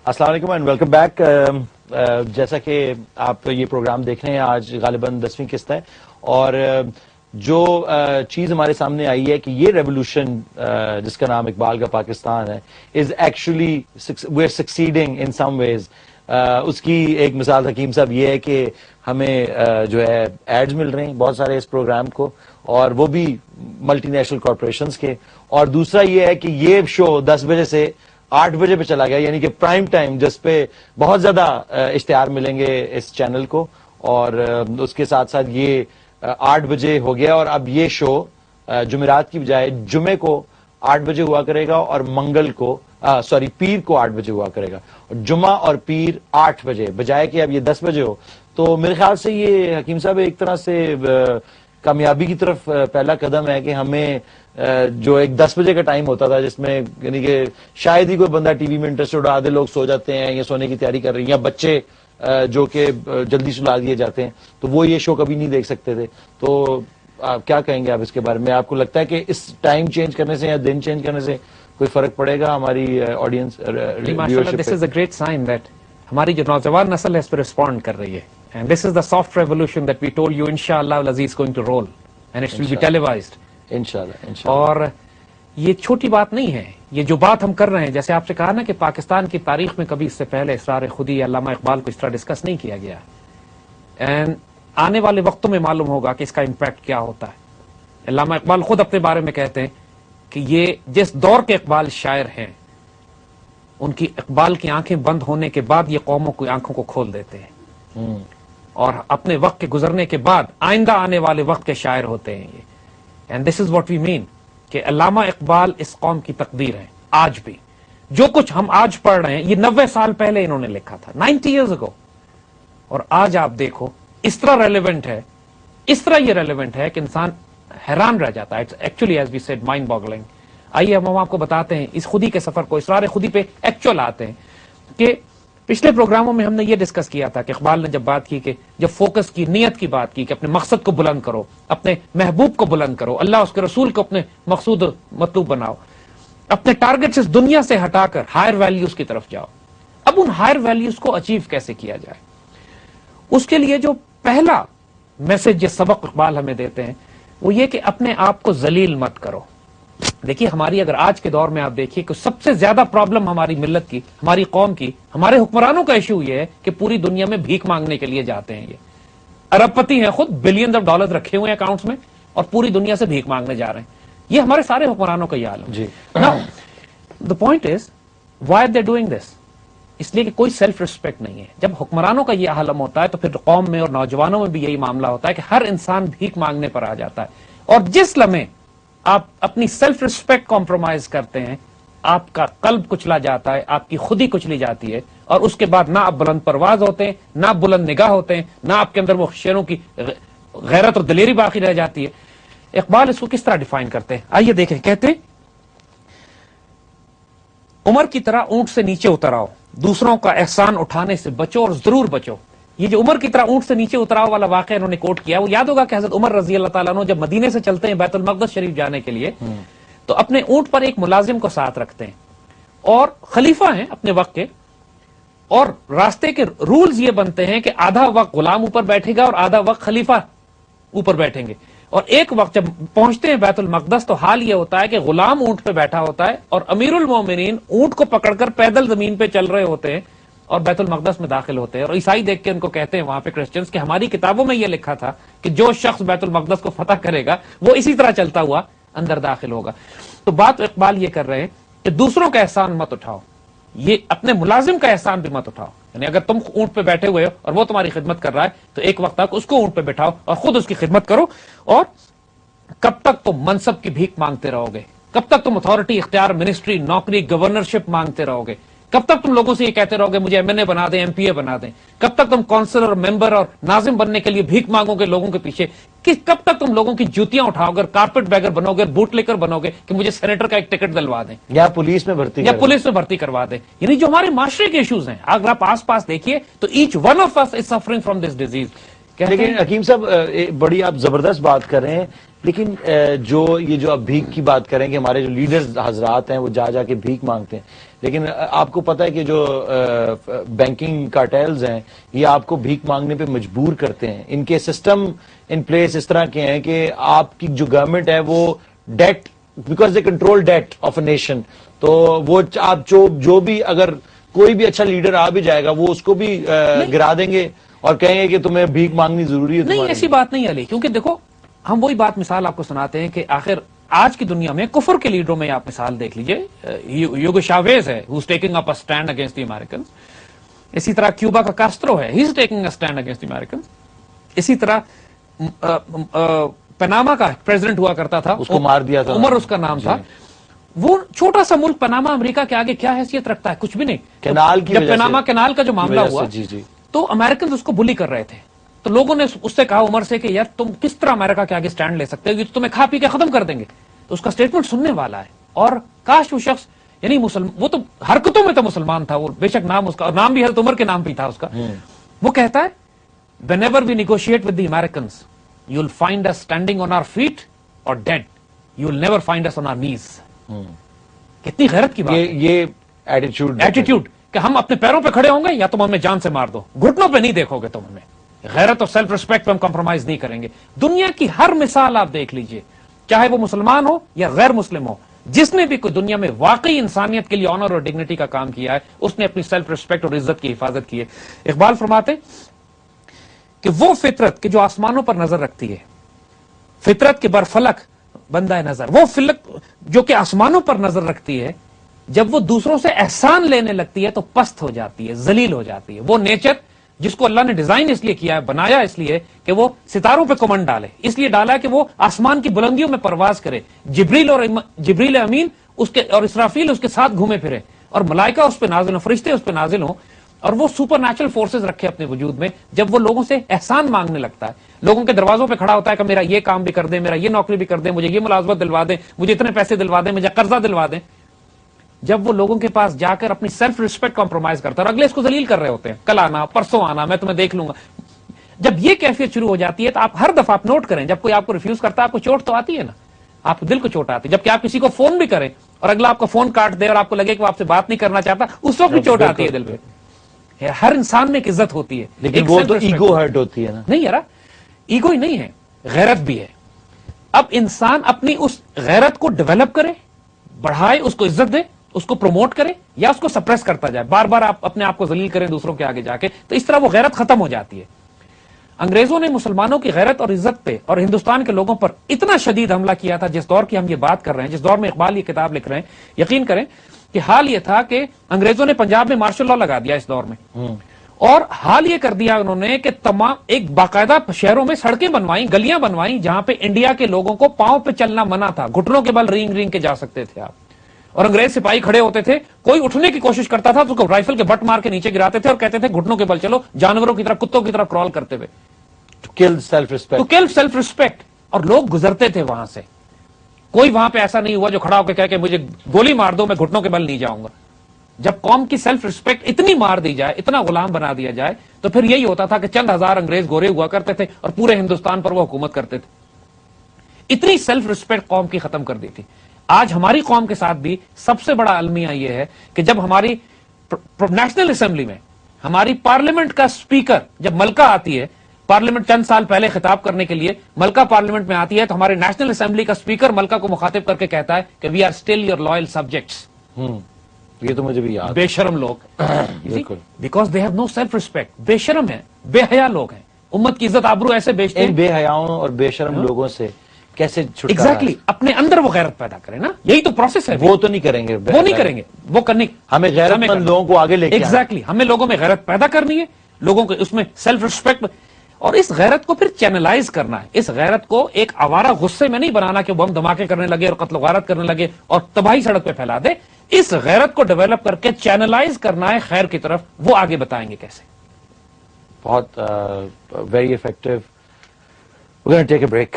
السلام علیکم and welcome back. جیسا کہ آپ یہ پروگرام دیکھ رہے ہیں آج غالباً 10ویں قسط ہے اور جو چیز ہمارے سامنے آئی ہے کہ یہ ریولوشن جس کا نام اقبال کا پاکستان ہے as actually we are succeeding in some ways. اس کی ایک مثال حکیم صاحب یہ ہے کہ ہمیں جو ہے ایڈز مل رہے ہیں بہت سارے اس پروگرام کو اور وہ بھی ملٹی نیشنل کارپوریشنز کے. اور دوسرا یہ ہے کہ یہ شو 10 بجے سے 8 بجے پہ چلا گیا یعنی کہ پرائم ٹائم جس پہ بہت زیادہ اشتہار ملیں گے اس چینل کو. اور اس کے ساتھ ساتھ یہ 8 بجے ہو گیا اور اب یہ شو جمعرات کی بجائے جمعے کو 8 بجے ہوا کرے گا اور منگل کو پیر کو 8 بجے ہوا کرے گا. جمعہ اور پیر 8 بجے بجائے کہ اب یہ 10 بجے ہو. تو میرے خیال سے یہ حکیم صاحب ایک طرح سے کامیابی کی طرف پہلا قدم ہے کہ ہمیں جو ایک 10 بجے کا ٹائم ہوتا تھا جس میں یعنی کہ شاید ہی کوئی بندہ ٹی وی میں انٹرسٹ اٹھا دے, لوگ سو جاتے ہیں یا سونے کی تیاری کر رہے ہیں یا بچے جو کہ جلدی سلا دیے جاتے ہیں تو وہ یہ شو کبھی نہیں دیکھ سکتے تھے. تو آپ کیا کہیں گے آپ اس کے بارے میں؟ آپ کو لگتا ہے کہ اس ٹائم چینج کرنے سے یا دن چینج کرنے سے کوئی فرق پڑے گا ہماری audience viewership this is a great sign that ہماری جو نوجوان نسل ہے اس پہ رسپونڈ کر رہی ہے. And this is the soft revolution that we told you انشاءاللہ العزیز going to roll and it's will be televised انشاءاللہ. اور یہ چھوٹی بات نہیں ہے. یہ جو بات ہم کر رہے ہیں جیسے آپ سے کہا نا کہ پاکستان کی تاریخ میں کبھی اس سے پہلے اسرار خودی علامہ اقبال کو اس طرح ڈسکس نہیں کیا گیا. اینڈ آنے والے وقتوں میں معلوم ہوگا کہ اس کا امپیکٹ کیا ہوتا ہے. علامہ اقبال خود اپنے بارے میں کہتے ہیں کہ یہ جس دور کے اقبال شاعر ہیں ان کی اقبال کی آنکھیں بند ہونے کے بعد یہ قوموں کی آنکھوں کو کھول دیتے ہیں اور اپنے وقت کے گزرنے کے بعد آئندہ آنے والے وقت کے شاعر ہوتے ہیں یہ. And this is what we مین کہ علامہ اقبال اس قوم کی تقدیر ہے. آج بھی جو کچھ ہم آج پڑھ رہے ہیں یہ 90 سال پہلے انہوں نے لکھا تھا, 90 years ago. اور آج آپ دیکھو اس طرح ریلیونٹ ہے, اس طرح یہ ریلیونٹ ہے کہ انسان حیران رہ جاتا ہے. Actually as we said mind boggling. آئیے ہم آپ کو بتاتے ہیں اس خودی کے سفر کو, اسرار خودی پہ ایکچوئل آتے ہیں کہ پچھلے پروگراموں میں ہم نے یہ ڈسکس کیا تھا کہ اقبال نے جب بات کی کہ جب فوکس کی نیت کی بات کی کہ اپنے مقصد کو بلند کرو, اپنے محبوب کو بلند کرو, اللہ اس کے رسول کو اپنے مقصود مطلوب بناؤ, اپنے ٹارگٹ اس دنیا سے ہٹا کر ہائر ویلیوز کی طرف جاؤ. اب ان ہائر ویلیوز کو اچیو کیسے کیا جائے, اس کے لیے جو پہلا میسج یہ سبق اقبال ہمیں دیتے ہیں وہ یہ کہ اپنے آپ کو ذلیل مت کرو. دیکھیے ہماری اگر آج کے دور میں آپ دیکھیے کہ سب سے زیادہ پرابلم ہماری ملت کی, ہماری قوم کی, ہمارے حکمرانوں کا ایشو یہ ہے کہ پوری دنیا میں بھیک مانگنے کے لیے جاتے ہیں. یہ ارب پتی ہیں خود, بلینز آف ڈالرز رکھے ہوئے ہیں اکاؤنٹس میں اور پوری دنیا سے بھیک مانگنے جا رہے ہیں. یہ ہمارے سارے حکمرانوں کا یہ حال ہے. جی the point is why they doing this, اس لیے کہ کوئی سیلف ریسپیکٹ نہیں ہے. جب حکمرانوں کا یہ عالم ہوتا ہے تو پھر قوم میں اور نوجوانوں میں بھی یہی معاملہ ہوتا ہے کہ ہر انسان بھیک مانگنے پر آ جاتا ہے. اور جس لمحے آپ اپنی سیلف ریسپیکٹ کمپرومائز کرتے ہیں آپ کا قلب کچلا جاتا ہے, آپ کی خودی کچلی جاتی ہے اور اس کے بعد نہ آپ بلند پرواز ہوتے ہیں, نہ آپ بلند نگاہ ہوتے ہیں, نہ آپ کے اندر وہ شیروں کی غیرت اور دلیری باقی رہ جاتی ہے. اقبال اس کو کس طرح ڈیفائن کرتے ہیں آئیے دیکھیں. کہتے ہیں عمر کی طرح اونٹ سے نیچے اتر آؤ, دوسروں کا احسان اٹھانے سے بچو اور ضرور بچو. یہ جو عمر کی طرح اونٹ سے نیچے اتراؤ والا واقعہ انہوں نے کوٹ کیا, وہ یاد ہوگا کہ حضرت عمر رضی اللہ تعالیٰ عنہ جب مدینے سے چلتے ہیں بیت المقدس شریف جانے کے لیے تو اپنے اونٹ پر ایک ملازم کو ساتھ رکھتے ہیں اور خلیفہ ہیں اپنے وقت کے, اور راستے کے رولز یہ بنتے ہیں کہ آدھا وقت غلام اوپر بیٹھے گا اور آدھا وقت خلیفہ اوپر بیٹھیں گے. اور ایک وقت جب پہنچتے ہیں بیت المقدس تو حال یہ ہوتا ہے کہ غلام اونٹ پہ بیٹھا ہوتا ہے اور امیر المومنین اونٹ کو پکڑ کر پیدل زمین پہ چل رہے ہوتے ہیں اور بیت المقدس میں داخل ہوتے ہیں. اور عیسائی دیکھ کے ان کو کہتے ہیں وہاں پہ کرسچنز کہ ہماری کتابوں میں یہ لکھا تھا کہ جو شخص بیت المقدس کو فتح کرے گا وہ اسی طرح چلتا ہوا اندر داخل ہوگا. تو بات اقبال یہ کر رہے ہیں کہ دوسروں کا احسان مت اٹھاؤ, یہ اپنے ملازم کا احسان بھی مت اٹھاؤ. یعنی اگر تم اونٹ پہ بیٹھے ہوئے ہو اور وہ تمہاری خدمت کر رہا ہے تو ایک وقت تک اس کو اونٹ پہ بٹھاؤ اور خود اس کی خدمت کرو. اور کب تک تم منصب کی بھیک مانگتے رہو گے, کب تک تم اتھارٹی, اختیار, منسٹری, نوکری, گورنرشپ مانگتے رہو گے, کب تک تم لوگوں سے یہ کہتے رہو گے مجھے ایم این اے بنا دیں, ایم پی اے بنا دیں, کب تک تم کونسلر اور ممبر اور ناظم بننے کے لیے بھیک مانگو گے لوگوں کے پیچھے, کب تک تم لوگوں کی جوتیاں اٹھاؤ گے, کارپیٹ بیگر بنو گے, بوٹ لیکر بنو گے کہ مجھے سینیٹر کا ایک ٹکٹ دلوا دیں یا پولیس میں بھرتی کروا دیں. یعنی جو ہمارے معاشرے کے ایشوز ہیں اگر آپ آس پاس دیکھیے تو each one of us is suffering from this disease. لیکن حکیم صاحب بڑی آپ زبردست بات کر رہے ہیں، لیکن جو آپ بھیک کی بات کریں کہ ہمارے جو لیڈرز حضرات ہیں وہ جا کے بھیک مانگتے ہیں، لیکن آپ کو پتہ ہے کہ جو بینکنگ کارٹیلز ہیں یہ آپ کو بھیک مانگنے پہ مجبور کرتے ہیں. ان کے سسٹم ان پلیس اس طرح کے ہیں کہ آپ کی جو گورنمنٹ ہے وہ debt, because they control debt of a nation, تو وہ آپ جو بھی اگر کوئی بھی اچھا لیڈر آ بھی جائے گا وہ اس کو بھی گرا دیں گے اور کہیں گے کہ تمہیں بھیک مانگنی ضروری ہے. نہیں ایسی بات نہیں علی، کیونکہ دیکھو ہم وہی بات مثال آپ کو سناتے ہیں کہ آخر آج کی دنیا میں کفر کے لیڈروں میں آپ مثال دیکھ لیجئے، یوگو شاویز ہے who's taking up a stand against the Americans، اسی طرح کیوبا کا کاسٹرو ہے he's taking a stand against the Americans، اسی طرح پناما کا پریزیڈنٹ ہوا کرتا تھا، اس کو مار دیا تھا، عمر اس کا نام تھا. وہ چھوٹا سا ملک پناما امریکہ کے آگے کیا حیثیت رکھتا ہے؟ کچھ بھی نہیں. کینال کی جب پناما کینال کا جو معاملہ ہوا جی تو امریکنز اس کو بلی کر رہے تھے، تو لوگوں نے اس سے کہا عمر سے کہ یار تم کس طرح امریکہ کے آگے سٹینڈ لے سکتے ہو، یہ تمہیں کھا پی کے ختم کر دیں گے. تو اس کا سٹیٹمنٹ سننے والا ہے، اور کاش وہ شخص یعنی وہ تو حرکتوں میں تو مسلمان تھا، وہ بے شک نام اس کا، اور نام بھی حضرت عمر کے نام پہ تھا اس کا. وہ کہتا ہے whenever we negotiate with the Americans you'll find us standing on our feet or dead, you'll never find us on our knees. کتنی غیرت کی بات ہے یہ ایٹیٹیوڈ کہ ہم اپنے پیروں پہ کھڑے ہوں گے یا تم ہمیں جان سے مار دو، گھٹنوں پہ نہیں دیکھو گے تم ہمیں. غیرت اور سیلف ریسپیکٹ پہ ہم کمپرومائز نہیں کریں گے. دنیا کی ہر مثال آپ دیکھ لیجئے، چاہے وہ مسلمان ہو یا غیر مسلم ہو، جس نے بھی کوئی دنیا میں واقعی انسانیت کے لیے آنر اور ڈگنیٹی کا کام کیا ہے اس نے اپنی سیلف ریسپیکٹ اور عزت کی حفاظت کی ہے. اقبال فرماتے کہ وہ فطرت کہ جو آسمانوں پر نظر رکھتی ہے، فطرت کے برفلک بندہ نظر، وہ فلک جو کہ آسمانوں پر نظر رکھتی ہے، جب وہ دوسروں سے احسان لینے لگتی ہے تو پست ہو جاتی ہے، ذلیل ہو جاتی ہے. وہ نیچر جس کو اللہ نے ڈیزائن اس لیے کیا ہے، بنایا اس لیے کہ وہ ستاروں پہ کمنڈ ڈالے، اس لیے ڈالا کہ وہ آسمان کی بلندیوں میں پرواز کرے، جبریل امین اس کے اور اسرافیل اس کے ساتھ گھومے پھرے، اور ملائکہ اس پہ نازل ہوں، فرشتے اس پہ نازل ہوں، اور وہ سپر نیچرل فورسز رکھے اپنے وجود میں. جب وہ لوگوں سے احسان مانگنے لگتا ہے، لوگوں کے دروازوں پہ کھڑا ہوتا ہے کہ میرا یہ کام بھی کر دیں، میرا یہ نوکری بھی کر دیں، مجھے یہ ملازمت دلوا دیں، مجھے اتنے پیسے دلوا دیں، مجھے قرضہ دلوا دیں. جب وہ لوگوں کے پاس جا کر اپنی سیلف ریسپیکٹ کمپرومائز کرتا ہے اور اگلے اس کو ذلیل کر رہے ہوتے ہیں، کل آنا، پرسوں آنا، میں تمہیں دیکھ لوں گا. جب یہ کیفیت شروع ہو جاتی ہے تو آپ ہر دفعہ آپ نوٹ کریں، جب کوئی آپ کو ریفیوز کرتا ہے آپ کو چوٹ تو آتی ہے نا، آپ دل کو چوٹ آتی ہے. جبکہ آپ کسی کو فون بھی کریں اور اگلا آپ کا فون کاٹ دے اور آپ کو لگے کہ وہ آپ سے بات نہیں کرنا چاہتا، اس وقت بھی چوٹ آتی ہے دل پہ. ہر انسان میں ایک عزت ہوتی ہے، لیکن وہ تو ایگو ہرٹ ہوتی ہے نا. نہیں یار، ایگو ہی نہیں ہے، غیرت بھی ہے. اب انسان اپنی اس غیرت کو ڈیولپ کرے، بڑھائے، اس کو عزت دے، اس کو پروموٹ کرے، یا اس کو سپریس کرتا جائے، بار بار آپ اپنے آپ کو ذلیل کریں دوسروں کے آگے جا کے، تو اس طرح وہ غیرت ختم ہو جاتی ہے. انگریزوں نے مسلمانوں کی غیرت اور عزت پہ اور ہندوستان کے لوگوں پر اتنا شدید حملہ کیا تھا، جس دور کی ہم یہ بات کر رہے ہیں، جس دور میں اقبال یہ کتاب لکھ رہے ہیں. یقین کریں کہ حال یہ تھا کہ انگریزوں نے پنجاب میں مارشل لا لگا دیا اس دور میں، اور حال یہ کر دیا انہوں نے کہ تمام ایک باقاعدہ شہروں میں سڑکیں بنوائیں، گلیاں بنوائیں، جہاں پہ انڈیا کے لوگوں کو پاؤں پہ چلنا منع تھا، گھٹنوں کے بل رینگ رینگ کے جا سکتے تھے آپ. اور انگریز سپاہی کھڑے ہوتے تھے، کوئی اٹھنے کی کوشش کرتا تھا تو اس کو رائفل کے بٹ مار کے نیچے گراتے تھے اور کہتے تھے گھٹنوں کے بل چلو، جانوروں کی طرح، کتوں کی طرح کرال کرتے ہوئے. To kill self-respect. اور لوگ گزرتے تھے وہاں سے. کوئی وہاں پہ ایسا نہیں ہوا جو کھڑا ہو کے کہہ کہ مجھے گولی مار دو، میں گھٹنوں کے بل نہیں جاؤں گا. جب قوم کی سیلف ریسپیکٹ اتنی مار دی جائے، اتنا غلام بنا دیا جائے، تو پھر یہی ہوتا تھا کہ چند ہزار انگریز گورے ہوا کرتے تھے اور پورے ہندوستان پر وہ حکومت کرتے تھے. اتنی سیلف ریسپیکٹ قوم کی ختم کر دی تھی. آج ہماری قوم کے ساتھ بھی سب سے بڑا المیہ یہ ہے کہ جب ہماری نیشنل اسمبلی میں ہماری پارلیمنٹ کا اسپیکر، جب ملکہ آتی ہے، پارلیمنٹ چند سال پہلے خطاب کرنے کے لیے ملکہ پارلیمنٹ میں آتی ہے، تو ہمارے نیشنل اسمبلی کا اسپیکر ملکہ کو مخاطب کر کے کہتا ہے کہ we are still your loyal subjects. یہ تو مجھے بھی یاد. بے شرم لوگ، because they have no self respect. بے شرم ہیں، بے حیا لوگ ہیں، امت کی عزت آبرو ایسے بیچتے ہیں. ان بے حیاؤں اور بے شرم لوگوں سے کیسے چھٹکارا؟ ایگزیکٹلی، اپنے اندر وہ غیرت پیدا کریں نا، یہی تو پروسیس ہے. وہ تو نہیں کریں گے، وہ نہیں کریں گے، وہ کرنے ہمیں غیرت مند لوگوں کو آگے لے کے ایگزیکٹلی ہمیں لوگوں میں غیرت پیدا کرنی ہے، لوگوں کو اس میں سیلف ریسپیکٹ، اور اس غیرت کو پھر چینلائز کرنا ہے. اس غیرت کو ایک آوارہ غصے میں نہیں بنانا کہ بم دھماکے کرنے لگے اور قتل و غارت کرنے لگے اور تباہی سڑک پہ پھیلا دے. اس غیرت کو ڈیولپ کر کے چینلائز کرنا ہے خیر کی طرف. وہ آگے بتائیں گے کیسے. بہت very effective. We're going to take a break.